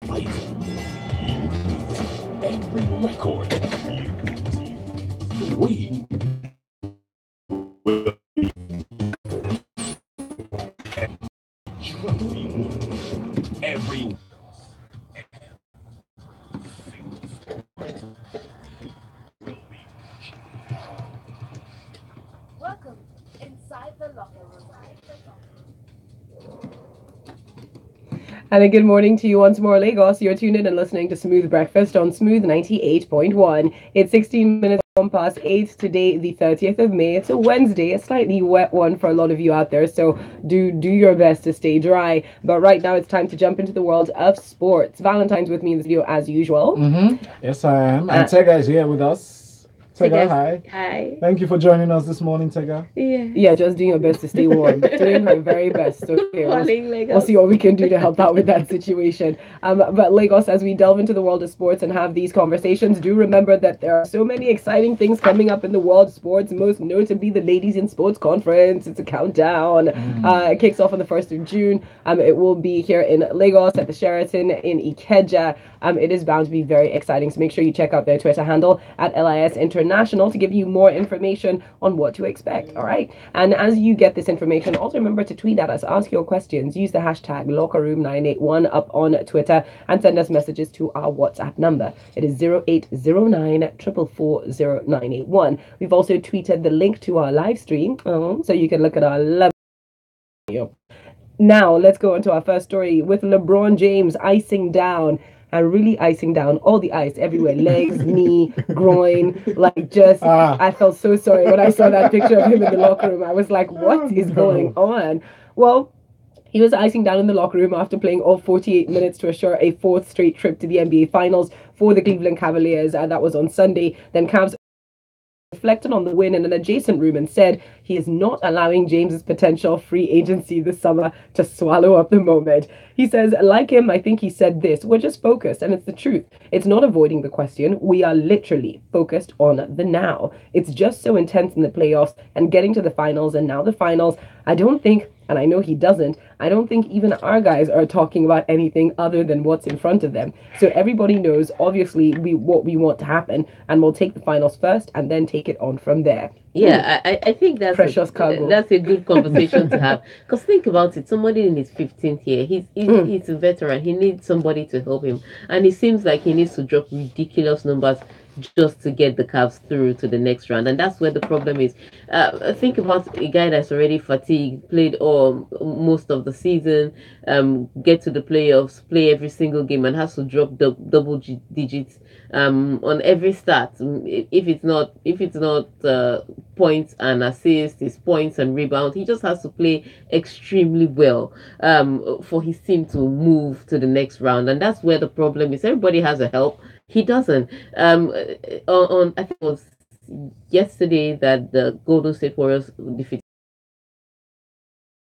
fighting every record. We will be trophy every. Welcome inside the locker room. And a good morning to you once more, Lagos. You're tuned in and listening to Smooth Breakfast on Smooth 98.1. It's 16 minutes past 8 today, the 30th of May. It's a Wednesday, a slightly wet one for a lot of you out there, so do your best to stay dry. But right now it's time to jump into the world of sports. Valentine's with me in the studio as usual. Yes, I am. And Tega is here with us. Tega, hi. Hi. Thank you for joining us this morning, Tega. Yeah, just doing your best to stay warm. Doing her very best. Okay, we'll see what we can do to help out with that situation. But Lagos, as we delve into the world of sports and have these conversations, do remember that there are so many exciting things coming up in the world of sports, most notably the Ladies in Sports Conference. It's a countdown. It kicks off on the 1st of June. It will be here in Lagos at the Sheraton in Ikeja. It is bound to be very exciting, so make sure you check out their Twitter handle at LIS International to give you more information on what to expect. All right, and as you get this information, also remember to tweet at us, ask your questions, use the hashtag lockerroom981 up on Twitter, and send us messages to our WhatsApp number. It is 0809 444 We've also tweeted the link to our live stream, so you can look at our lovely video. Now let's go into our first story with LeBron James icing down and really icing down all the ice everywhere, legs, knee, groin, like just, I felt so sorry when I saw that picture of him in the locker room. I was like, what is going on? Well, he was icing down in the locker room after playing all 48 minutes to assure a fourth straight trip to the NBA Finals for the Cleveland Cavaliers. That was on Sunday. Then Cavs reflected on the win in an adjacent room and said he is not allowing James's potential free agency this summer to swallow up the moment. He says, like him, I think he said this, we're just focused, and it's the truth. It's not avoiding the question. We are literally focused on the now. It's just so intense in the playoffs and getting to the finals, and now the finals. I don't think, and I know he doesn't, I don't think even our guys are talking about anything other than what's in front of them. So everybody knows, obviously, what we want to happen, and we'll take the finals first and then take it on from there. Yeah, I think that's precious cargo. That's a good conversation to have. Because think about it, somebody in his 15th year, he's a veteran. He needs somebody to help him, and it seems like he needs to drop ridiculous numbers just to get the Cavs through to the next round, and that's where the problem is. Think about a guy that's already fatigued, played all most of the season, get to the playoffs, play every single game, and has to drop double digits on every start. If it's not points and assists, his points and rebounds, he just has to play extremely well for his team to move to the next round, and that's where the problem is. Everybody has a help. He doesn't. On I think it was yesterday that the Golden State Warriors defeated,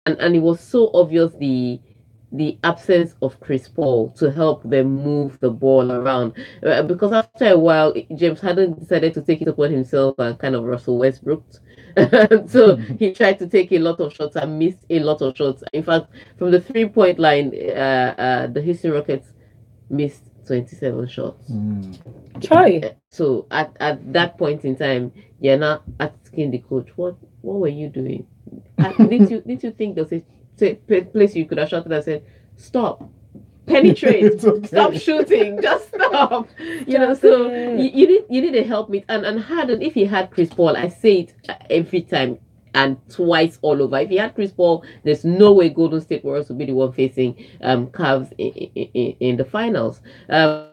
and it was so obvious the absence of Chris Paul to help them move the ball around. Because after a while, James Harden decided to take it upon himself and kind of Russell Westbrook. So he tried to take a lot of shots and missed a lot of shots. In fact, from the 3-point line, the Houston Rockets missed 27 shots. Try. So at that point in time, you're not asking the coach, what were you doing? Did you think there's a place you could have shot and said, stop, penetrate, okay. Stop shooting, just stop. So you need a helpmate. And Harden, if he had Chris Paul, I say it every time and twice all over. If he had Chris Paul, there's no way Golden State Warriors would be the one facing Cavs in the finals.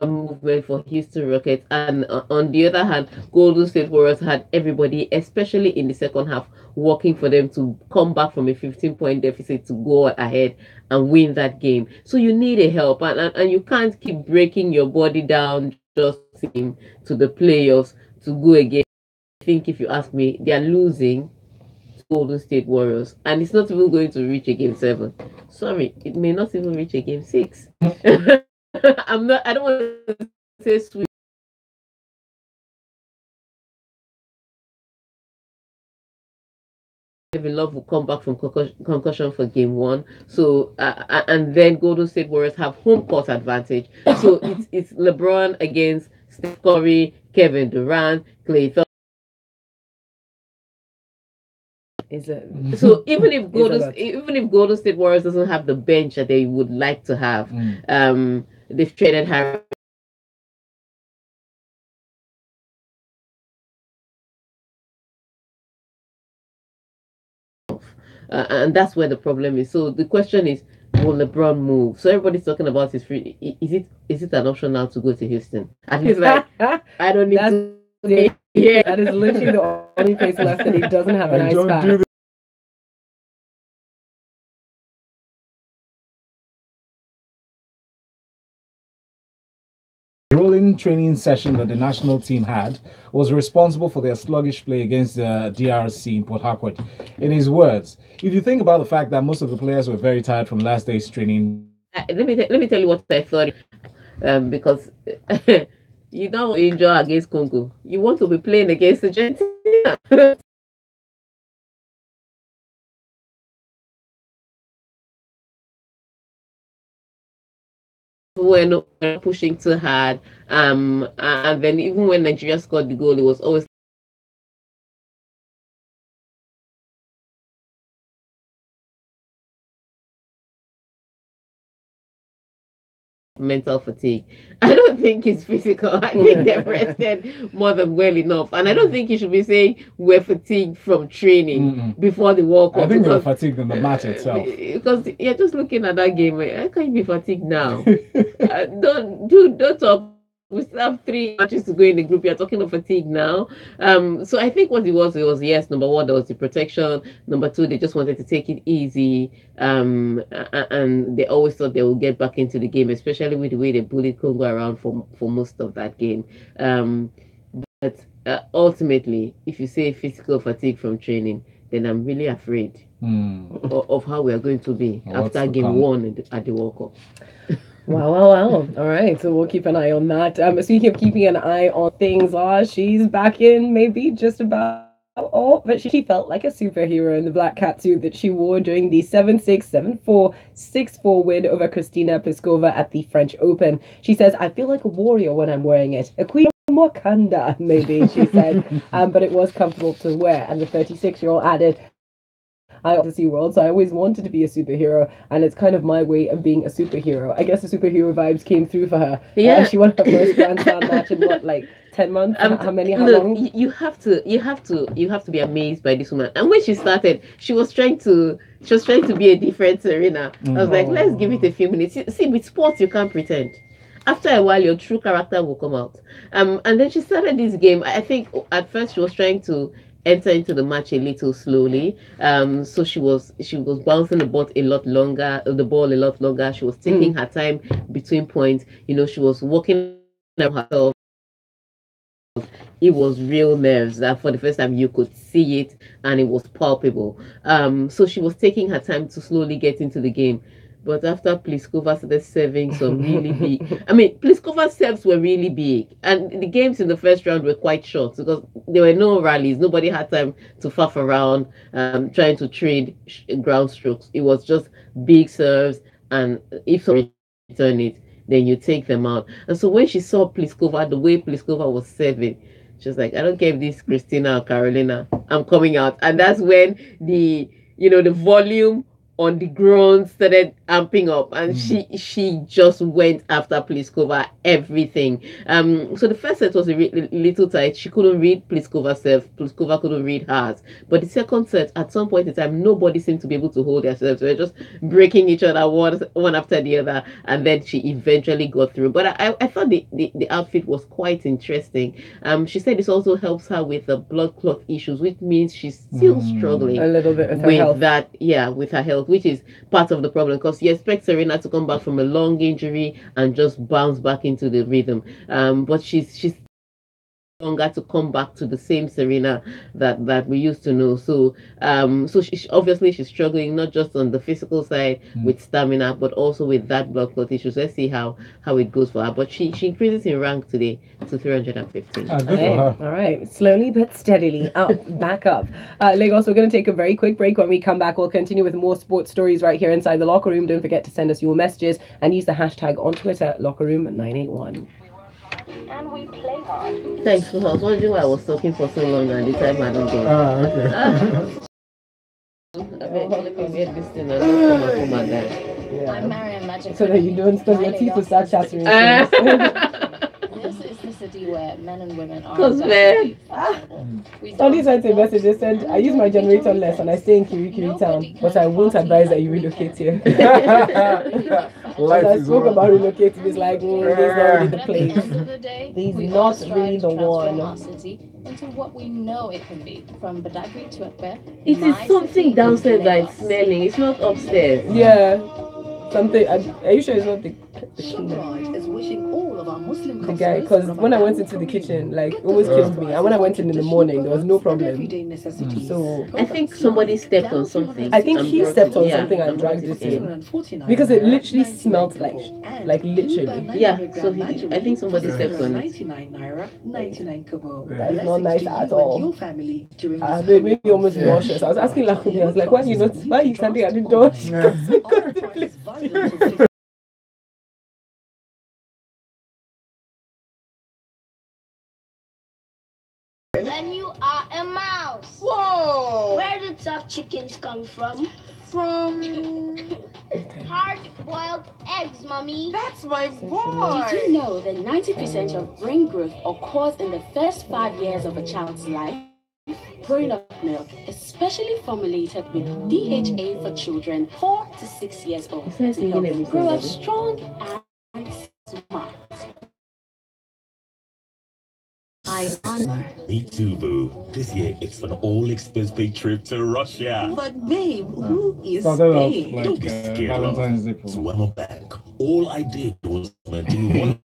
Movement for Houston Rockets, and on the other hand, Golden State Warriors had everybody, especially in the second half, working for them to come back from a 15-point deficit to go ahead and win that game. So you need a help, and you can't keep breaking your body down just to the playoffs to go again. I think if you ask me, they are losing Golden State Warriors, and it's not even going to reach a game 7. Sorry, it may not even reach a game 6. I don't want to say sweet. Love will come back from concussion for game one. So and then Golden State Warriors have home court advantage. So it's LeBron against Steph Curry, Kevin Durant, Klay Thompson. Is it? So even if Golden State Warriors doesn't have the bench that they would like to have, they've traded Harry. And that's where the problem is. So the question is, will LeBron move? So everybody's talking about his free. Is it an option now to go to Houston? And he's like, I don't need to. Yeah, that is literally the only place left that he doesn't have an ice pack. Rolling training session that the national team had was responsible for their sluggish play against the DRC in Port Harcourt. In his words, if you think about the fact that most of the players were very tired from last day's training. Let me tell you what I thought, because you don't enjoy against Congo. You want to be playing against Argentina. When pushing too hard, and then even when Nigeria scored the goal, it was always mental fatigue. I don't think it's physical. I think they've rested more than well enough, and I don't think you should be saying we're fatigued from training before the World Cup. I think they're fatigued in the match itself. Because you're just looking at that game. How can you be fatigued now? Don't talk. We still have 3 matches to go in the group. You're talking of fatigue now. So I think what it was yes, number one, there was the protection. Number two, they just wanted to take it easy. And they always thought they would get back into the game, especially with the way they bullied Congo around for most of that game. But ultimately, if you say physical fatigue from training, then I'm really afraid of how we are going to be after game one at the World Cup. Wow. All right, so we'll keep an eye on that. Speaking of keeping an eye on things, she's back in maybe just about but she felt like a superhero in the black catsuit that she wore during the 7-6, 7-4, 6-4 win over Kristina Pliskova at the French Open. She says, I feel like a warrior when I'm wearing it. A queen of Wakanda, maybe, she said. But it was comfortable to wear. And the 36-year-old added, I got to see World, so I always wanted to be a superhero, and it's kind of my way of being a superhero. I guess the superhero vibes came through for her. Yeah, she won her first Grand Slam match in what, like 10 months? How long? You have to be amazed by this woman. And when she started, she was trying to be a different Serena. I was like, let's give it a few minutes. See, with sports, you can't pretend. After a while, your true character will come out. And then she started this game. I think at first she was trying to enter into the match a little slowly. So she was bouncing the ball a lot longer. She was taking her time between points. She was working on herself. It was real nerves that for the first time you could see it, and it was palpable. So she was taking her time to slowly get into the game. But after Pliskova started serving some really big, Pliskova's serves were really big, and the games in the first round were quite short because there were no rallies. Nobody had time to faff around, trying to trade ground strokes. It was just big serves, and if somebody return it, then you take them out. And so when she saw Pliskova, the way Pliskova was serving, she was like, I don't care if this is Christina or Carolina, I'm coming out. And that's when the volume on the ground started amping up, and she just went after Pliskova everything. So the first set was a little tight. She couldn't read Pliskova's serve. Pliskova couldn't read hers. But the second set, at some point in time, nobody seemed to be able to hold their serves. They were just breaking each other one after the other, and then she eventually got through. But I thought the outfit was quite interesting. She said this also helps her with the blood clot issues, which means she's still struggling a little bit with her health. With her health, which is part of the problem, because you expect Serena to come back from a long injury and just bounce back into the rhythm. But she's longer to come back to the same Serena that we used to know. So obviously she's struggling not just on the physical side with stamina, but also with that blood clot issues. Let's see how it goes for her. But she increases in rank today to 315. Good for her. All right, slowly but steadily back up. Lagos, we're going to take a very quick break. When we come back, we'll continue with more sports stories right here inside the locker room. Don't forget to send us your messages and use the hashtag on Twitter, lockerroom981. And we play hard. Thanks for I was wondering why I was talking for so long and the time I don't go. Okay. This thing and don't come and guy. I'm Mariam Magic. So that you don't, because your teeth will start chattering. This is the city where men and women are. Because man. Somebody sent a message. They said, I use my generator less and I stay in Kirikiri town, but I won't advise that you relocate here. As I spoke about relocating, it's like, this is not really the place. This is not really the one. Our city into what we know it can be, from Badagry to Ekpe. It is something downstairs that is smelling. It's not upstairs. Yeah. Something, are you sure it's not the Sunrise is wishing all of our Muslim the guy? Because when I went into the kitchen, like, it almost killed me. And when I went in the morning, there was no problem. So I think somebody stepped on something. I think and he brought stepped it- on yeah, something and and dragged brought it in. in. Because it literally smelled like literally. Yeah, so I think somebody stepped on it. 99 naira, 99 kobo. That is not nice at all. Your family during It made me almost nauseous. I was asking Lakuni, I was like, why are you standing at the door? And you are a mouse. Whoa! Where did soft chickens come from? From... Hard-boiled eggs, mommy. That's my Did you boy! know that 90% of brain growth occurs in the first 5 years of a child's life? Growing up milk, especially formulated with DHA for children 4 to 6 years old, says to even help everything, grow up Daddy. strong and smart. I honor. Me too, boo. This year it's an all-expense paid trip to Russia. But babe, who is Started off Spain? like Don't be scared, love. Valentine's Day. Swam up back. All I did was do one.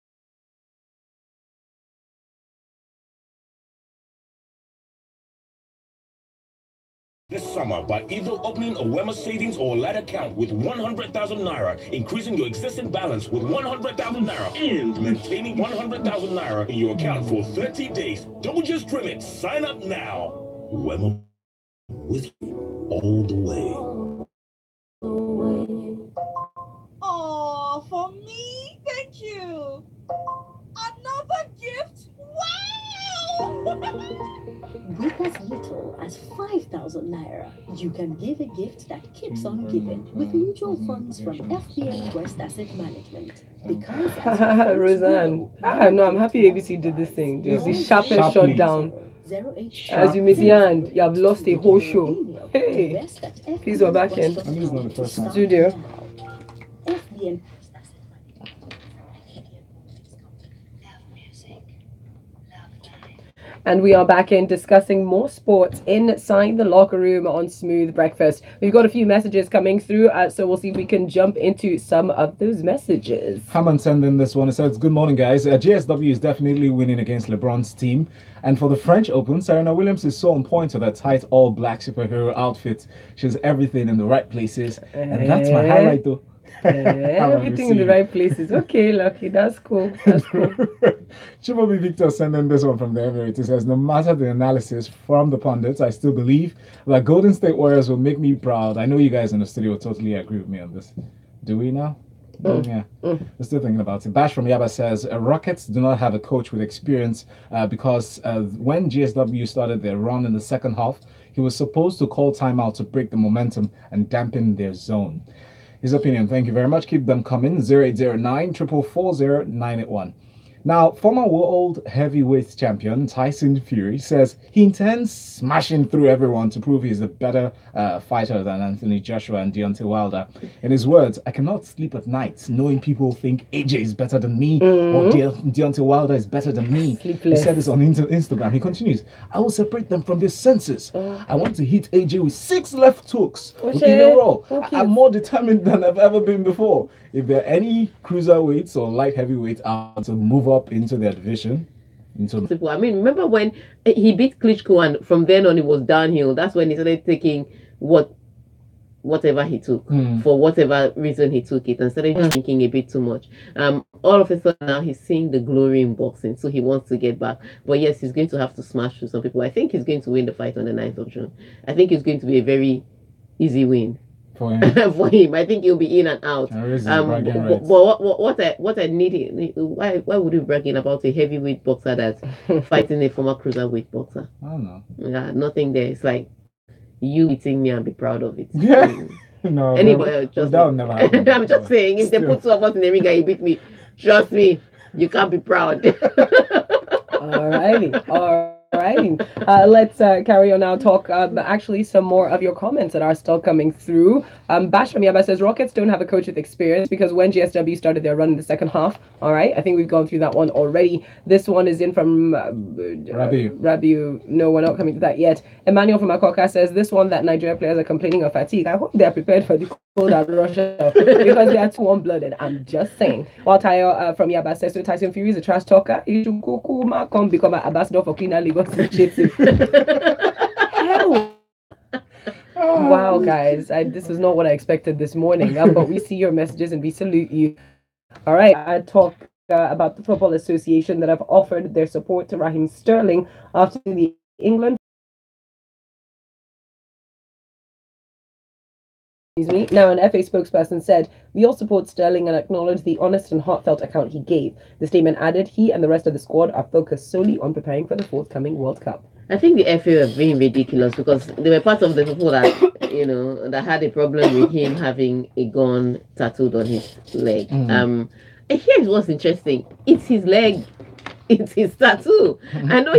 This summer by either opening a Wema savings or ladder account with 100,000 naira, increasing your existing balance with 100,000 naira, and maintaining 100,000 naira in your account for 30 days. Don't just trim it. Sign up now. Wema with you all the way. Oh, for me? Thank you! Another gift? Wow! With as little as 5,000 naira, you can give a gift that keeps on giving with mutual funds from FBN West Asset Management. Because as your funds Roseanne. grow, No, I'm happy ABC did this thing. This is the sharpest Sharply. shutdown. 08 As you may see, and you have lost a whole show. Hey, Invest at FBN please, we're back in West And this is not the first time. studio. FBN And we are back in discussing more sports inside the locker room on Smooth Breakfast. We've got a few messages coming through, so we'll see if we can jump into some of those messages. Hammond sent in this one. It says, good morning, guys. GSW is definitely winning against LeBron's team. And for the French Open, Serena Williams is so on point with her tight all-black superhero outfit. She's everything in the right places. And that's my highlight, though. Everything in the right places. Okay, Lucky, that's cool. That's cool. Chibobi Victor sent in this one from the Emirates. It says, no matter the analysis from the pundits, I still believe that Golden State Warriors will make me proud. I know you guys in the studio totally agree with me on this. Do we now? Yeah, we're still thinking about it. Bash from Yaba says, Rockets do not have a coach with experience because when GSW started their run in the second half, he was supposed to call timeout to break the momentum and dampen their zone. His opinion, thank you very much. Keep them coming. 0809 444 981. Now, former world heavyweight champion Tyson Fury says he intends smashing through everyone to prove he's a better fighter than Anthony Joshua and Deontay Wilder. In his words, I cannot sleep at night knowing people think AJ is better than me or Deontay Wilder is better than me. Sleepless. He said this on Instagram. He continues, I will separate them from their senses. I want to hit AJ with 6 left hooks in a row. I'm more determined than I've ever been before. If there are any cruiserweights or light heavyweights out to move up into their division, into. I mean, remember when he beat Klitschko and from then on it was downhill. That's when he started taking whatever he took for whatever reason he took it and started drinking a bit too much. All of a sudden now he's seeing the glory in boxing, so he wants to get back. But yes, he's going to have to smash through some people. I think he's going to win the fight on the 9th of June. I think it's going to be a very easy win For him. for him. I think he'll be in and out. But what I need, why would you brag in about a heavyweight boxer that's fighting a former cruiserweight boxer? I don't know. Yeah, nothing there. It's like you beating me and be proud of it. No, Anybody just that would never happen. I'm just saying, if they put two of us in the ring and you beat me, trust me, you can't be proud. Alrighty. Let's carry on now. Talk actually some more of your comments that are still coming through. Basham Yaba says Rockets don't have a coach with experience because when GSW started their run in the second half. All right, I think we've gone through that one already. This one is in from Rabiu. No, we're not coming to that yet. Emmanuel from Akoka says this one that Nigeria players are complaining of fatigue. I hope they're prepared for the cold at Russia because they are too warm-blooded. I'm just saying. While Tayo from Yaba says so Tyson Fury is a trash talker. He should come become an ambassador for cleaner Lagos. Hell. Wow, guys, this is not what I expected this morning, but we see your messages and we salute you. All right, I talk about the Football Association that have offered their support to Raheem Sterling after the England. Now, an FA spokesperson said, "We all support Sterling and acknowledge the honest and heartfelt account he gave." The statement added, "He and the rest of the squad are focused solely on preparing for the forthcoming World Cup." I think the FA are being ridiculous because they were part of the people that that had a problem with him having a gun tattooed on his leg. And here's what's interesting: it's his leg, it's his tattoo. I know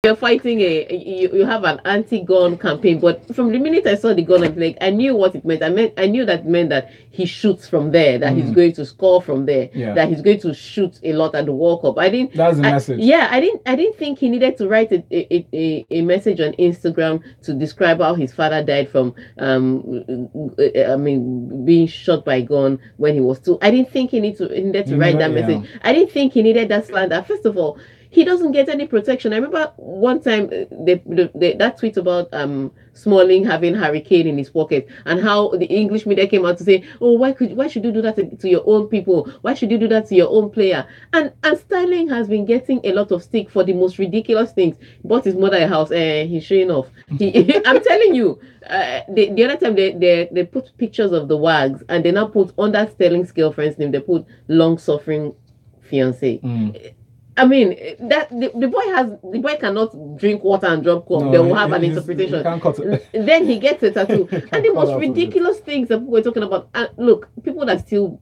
you're fighting you have an anti-gun campaign, but from the minute I saw the gun on his leg, I knew what it meant. I knew that it meant that he shoots from there, that he's going to score from there, that he's going to shoot a lot at the World Cup. That's the message. Yeah, I didn't think he needed to write a message on Instagram to describe how his father died from being shot by a gun when he was 2. I didn't think he needed to write that message. I didn't think he needed that slander. First of all, he doesn't get any protection. I remember one time that tweet about Smalling having Hurricane in his pocket and how the English media came out to say, "Oh, why should you do that to your own people? Why should you do that to your own player?" And Sterling has been getting a lot of stick for the most ridiculous things. He bought his mother a house. He's showing off. I'm telling you, the other time they put pictures of the wags and they now put on that Sterling's girlfriend's name. They put long suffering fiance. I mean, that the boy cannot drink water and drop cup. No, they will have an interpretation. Then he gets a tattoo. And the most ridiculous things that we're talking about. And look, people that still,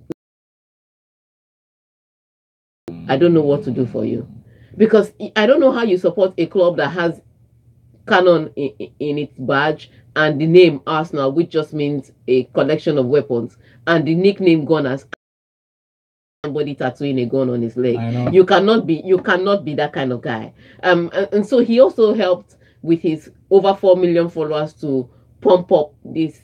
I don't know what to do for you, because I don't know how you support a club that has cannon in its badge and the name Arsenal, which just means a collection of weapons, and the nickname Gunners. Somebody tattooing a gun on his leg. You cannot be that kind of guy. And so he also helped with his over 4 million followers to pump up this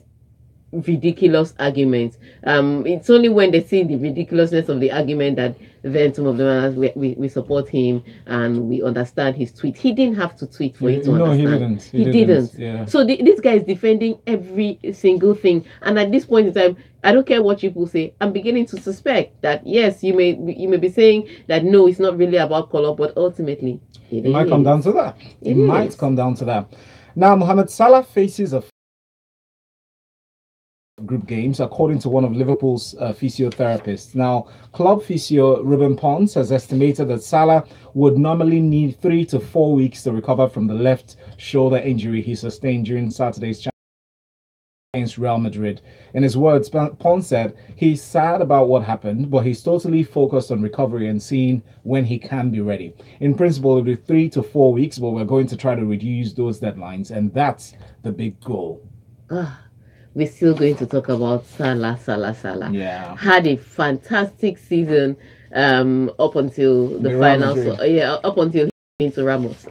ridiculous argument. It's only when they see the ridiculousness of the argument that then some of them we support him and we understand his tweet. He didn't have to tweet for it to understand. He didn't. Yeah. So this guy is defending every single thing, and at this point in time, I don't care what people say. I'm beginning to suspect that yes, you may be saying that no, it's not really about color, but ultimately it might come down to that. It might come down to that. Now, Mohamed Salah faces a group games, according to one of Liverpool's physiotherapists. Now, club physio Ruben Pons has estimated that Salah would normally need 3 to 4 weeks to recover from the left shoulder injury he sustained during Saturday's against Real Madrid. In his words, Pons said he's sad about what happened, but he's totally focused on recovery and seeing when he can be ready. In principle, it'll be 3 to 4 weeks, but we're going to try to reduce those deadlines, and that's the big goal. We're still going to talk about Salah. Yeah. Had a fantastic season up until the final. Up until he went to Ramos.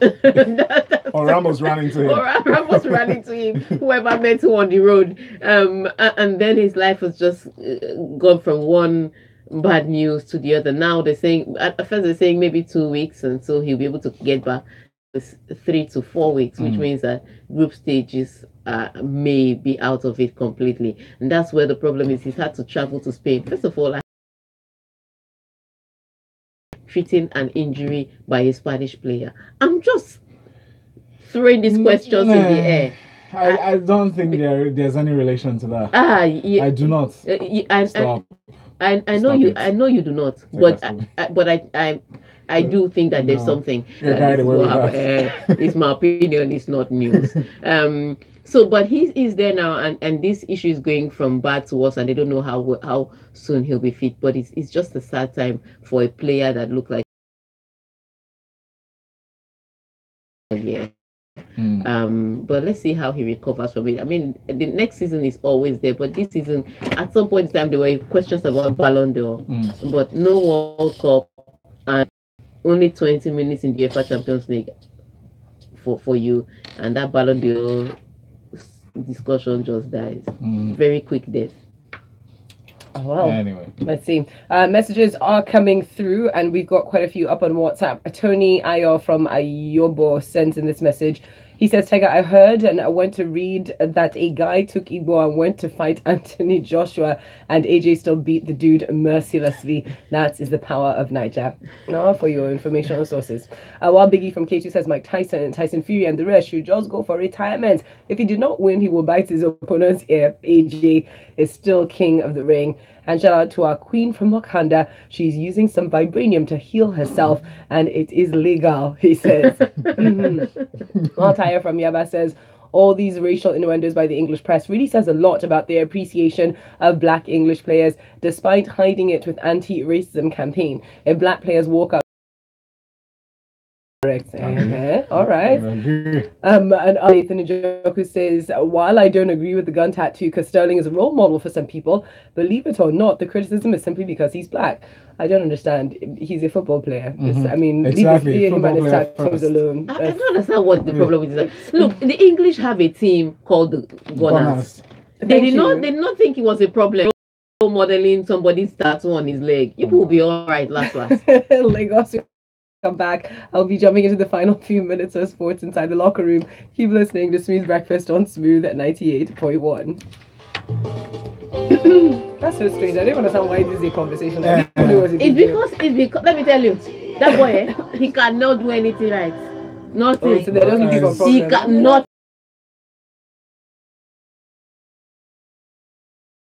Or Ramos ran into him. Ramos ran into him. Whoever met him on the road. And then his life was just gone from one bad news to the other. Now they're saying, at first they're saying maybe 2 weeks, and so he'll be able to get back with 3 to 4 weeks, which means that group stages may be out of it completely. And that's where the problem is. He's had to travel to Spain. First of all, treating an injury by a Spanish player. I'm just throwing these questions in the air. I don't think there's any relation to that. Yeah, I do not. Stop. I know you. I know you do not. But I do think that there's something. It's my opinion. It's not news. So, but he is there now, and this issue is going from bad to worse, and they don't know how soon he'll be fit. But it's just a sad time for a player that looked like. Yeah. But let's see how he recovers from it. I mean, the next season is always there, but this season, at some point in time, there were questions about Ballon d'Or, but no World Cup and only 20 minutes in the UEFA Champions League for you, and that Ballon d'Or discussion just dies. Very quick death. Well, anyway, let's see. Messages are coming through, and we've got quite a few up on WhatsApp. Tony Ayo from Ayobo sends in this message. He says, Tega, I heard and I went to read that a guy took Igbo and went to fight Anthony Joshua, and AJ still beat the dude mercilessly. That is the power of Niger. Now for your informational sources. While Biggie from K2 says, Mike Tyson, Tyson Fury and the rest should just go for retirement. If he did not win, he will bite his opponent's ear. AJ is still king of the ring. And shout out to our queen from Wakanda. She's using some vibranium to heal herself, and it is legal, he says. Altaya from Yaba says, all these racial innuendos by the English press really says a lot about their appreciation of black English players, despite hiding it with anti-racism campaign. If black players walk out, correct. All right. And Nathan Njoku says, while I don't agree with the gun tattoo because Sterling is a role model for some people, believe it or not, the criticism is simply because he's black. I don't understand. He's a football player. I mean, exactly. leave him and his tattoos alone. I don't understand what the problem is. Look, the English have a team called the Gunners. They did not think it was a problem. Modeling somebody's tattoo on his leg. You will be all right last. Lagos. Come back. I'll be jumping into the final few minutes of sports inside the locker room. Keep listening to Smooth Breakfast on Smooth at 98.1. That's so strange. I don't understand why this is a conversation. It's because let me tell you, that boy, he cannot do anything right. Nothing. So there doesn't give a problem. He cannot.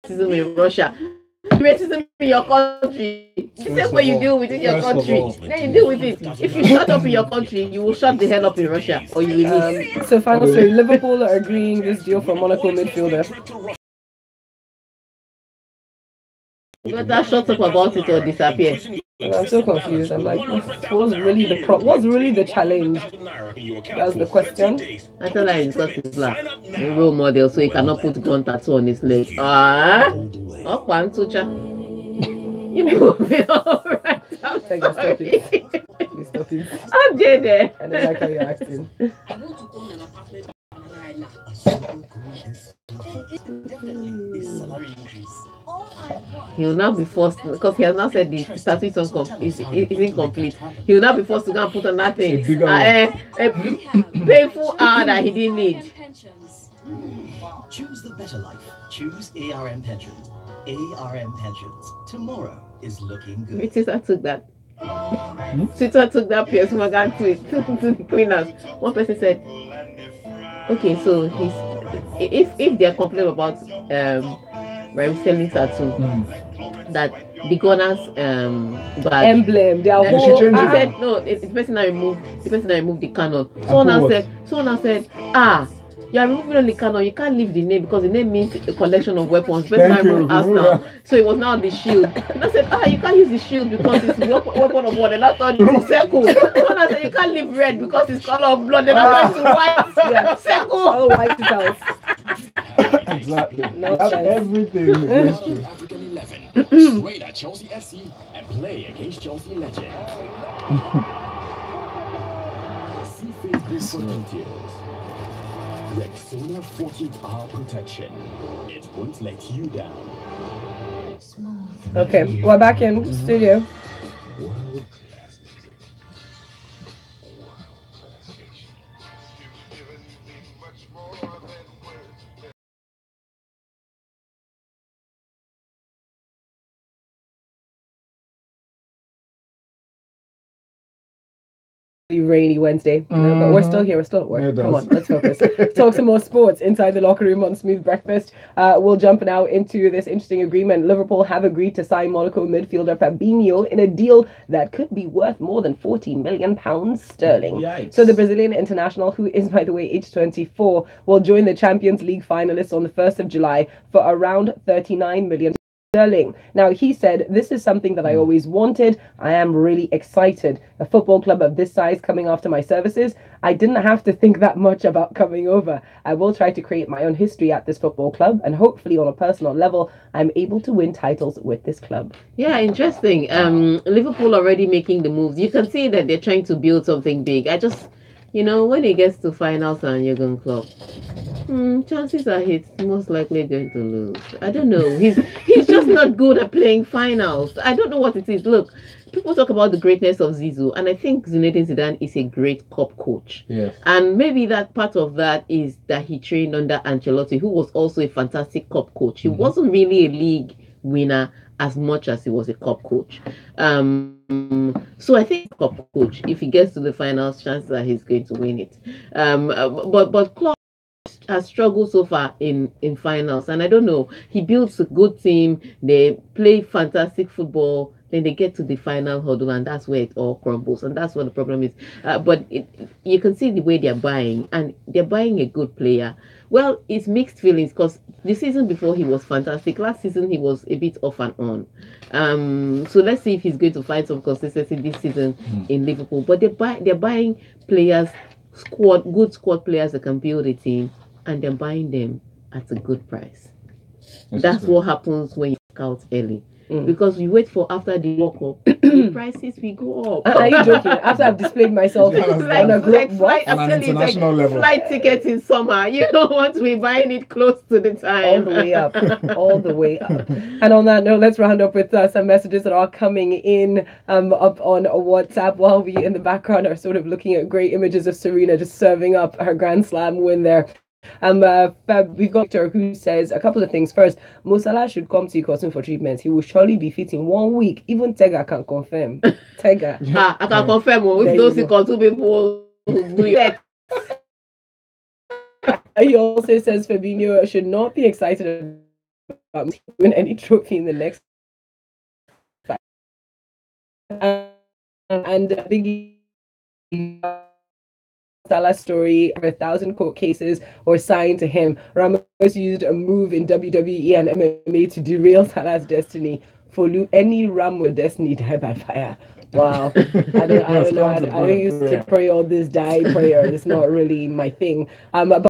Racism in Russia. Racism in your country. The same way you deal with it in your country. Then you deal with it. If you shut up in your country, you will shut the hell up in Russia, or you will leave. So final story, Liverpool are agreeing this deal for Monaco midfielder. But that shut up about it or disappear. I'm so confused. I'm like, what's really the challenge? That's the question. I tell her because he's black. A role model, so he cannot put gun tattoo on his leg. Oh, one sucha. You will be alright. I'm sorry. Stop it. I'm there. I don't like how you're acting. He will now be forced, because he has now said the tattoo is incomplete. He will now be forced to go and put on that thing. A painful hour that he didn't need. Choose the better life. Choose ARM Pensions. ARM Pensions. Tomorrow is looking good. Twitter took that. Twitter took that PS Morgan tweet to the cleaners. One person said, okay, so if they are complaining about Rhyme selling tattoo, that the Gunners badge emblem, their whole. She said no. The person that removed the canon. Someone said, you are removing only canon. You can't leave the name because the name means a collection of weapons. Person asked now, so it was now the shield. And I said, you can't use the shield because it's weapon of war. And I thought it's circle. Someone said you can't leave red because it's color of blood. And I thought it's white. Yeah. Circle. All white house. Exactly. No everything is true. African 11. Trade at Chelsea FC and play against Chelsea legend. See Facebook for details. Rexona 14th hour protection. It won't let you down. Smooth. Okay, we're back in studio. Rainy Wednesday, but we're still here. We're still at work. Come on, let's focus. Talk some more sports inside the locker room on Smooth Breakfast. We'll jump now into this interesting agreement. Liverpool have agreed to sign Monaco midfielder Fabinho in a deal that could be worth more than £40 million sterling. Yikes. So the Brazilian international, who is, by the way, age 24, will join the Champions League finalists on the 1st of July for around £39 million sterling. Now, he said, "This is something that I always wanted. I am really excited. A football club of this size coming after my services. I didn't have to think that much about coming over. I will try to create my own history at this football club, and hopefully on a personal level, I'm able to win titles with this club." Yeah, interesting. Liverpool already making the moves. You can see that they're trying to build something big. I just, when it gets to finals and Jurgen Klopp, chances are he's most likely going to lose. I don't know. He's just not good at playing finals. I don't know what it is. Look, people talk about the greatness of Zizou, and I think Zinedine Zidane is a great cup coach. Yes. And maybe that part of that is that he trained under Ancelotti, who was also a fantastic cup coach. He wasn't really a league winner as much as he was a cup coach. So I think cup coach, if he gets to the finals, chances are he's going to win it. But Klopp has struggled so far in finals, and I don't know. He builds a good team. They play fantastic football. Then they get to the final hurdle, and that's where it all crumbles, and that's what the problem is. But you can see the way they're buying, and they're buying a good player. Well, it's mixed feelings because the season before he was fantastic. Last season he was a bit off and on. So let's see if he's going to find some consistency this season in Liverpool. But they're buying players, good squad players that can build a team, and they're buying them at a good price. That's what happens when you scout early. Because we wait for after the World Cup, the prices will go up. Are you joking? After I've displayed myself on a group, on an international level, flight tickets in summer, you don't want to be buying it close to the time. All the way up, all the way up. And on that note, let's round up with some messages that are coming in up on WhatsApp while we in the background are sort of looking at great images of Serena just serving up her Grand Slam win there. We've got Victor who says a couple of things. First, Salah should come to Ikosun for treatment. He will surely be fit in 1 week. Even Tega can confirm. Tega. I can confirm. If those Ikosun people do it. He also says Fabinho should not be excited about winning any trophy in the next fight. And Biggie Salah story, 1,000 court cases were signed to him. Ramos used a move in WWE and MMA to derail Salah's destiny. Folu, any Ramos destiny die by fire. Wow. I don't know. I used to pray all this die prayer. It's not really my thing. But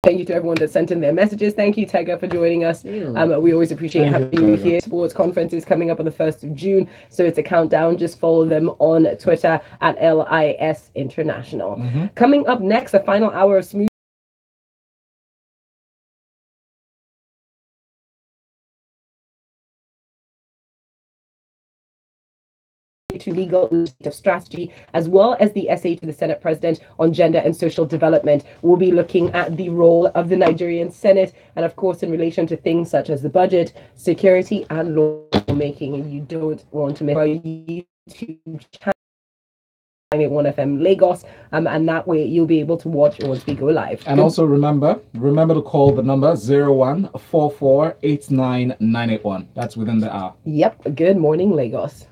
thank you to everyone that sent in their messages. Thank you, Tega, for joining us. We always appreciate having you here. Sports conference is coming up on the 1st of June, so it's a countdown. Just follow them on Twitter at LIS International. Coming up next, the final hour of Smooth. To legal strategy, as well as the essay to the Senate President on gender and social development. We'll be looking at the role of the Nigerian Senate, and of course in relation to things such as the budget, security, and lawmaking. And you don't want to miss our YouTube channel, 1FM Lagos, and that way you'll be able to watch once we go live. And also remember to call the number 0144899981. That's within the hour. Yep. Good morning, Lagos.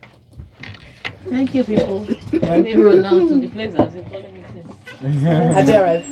Thank you, people. Everyone now to the place. Have you arrived?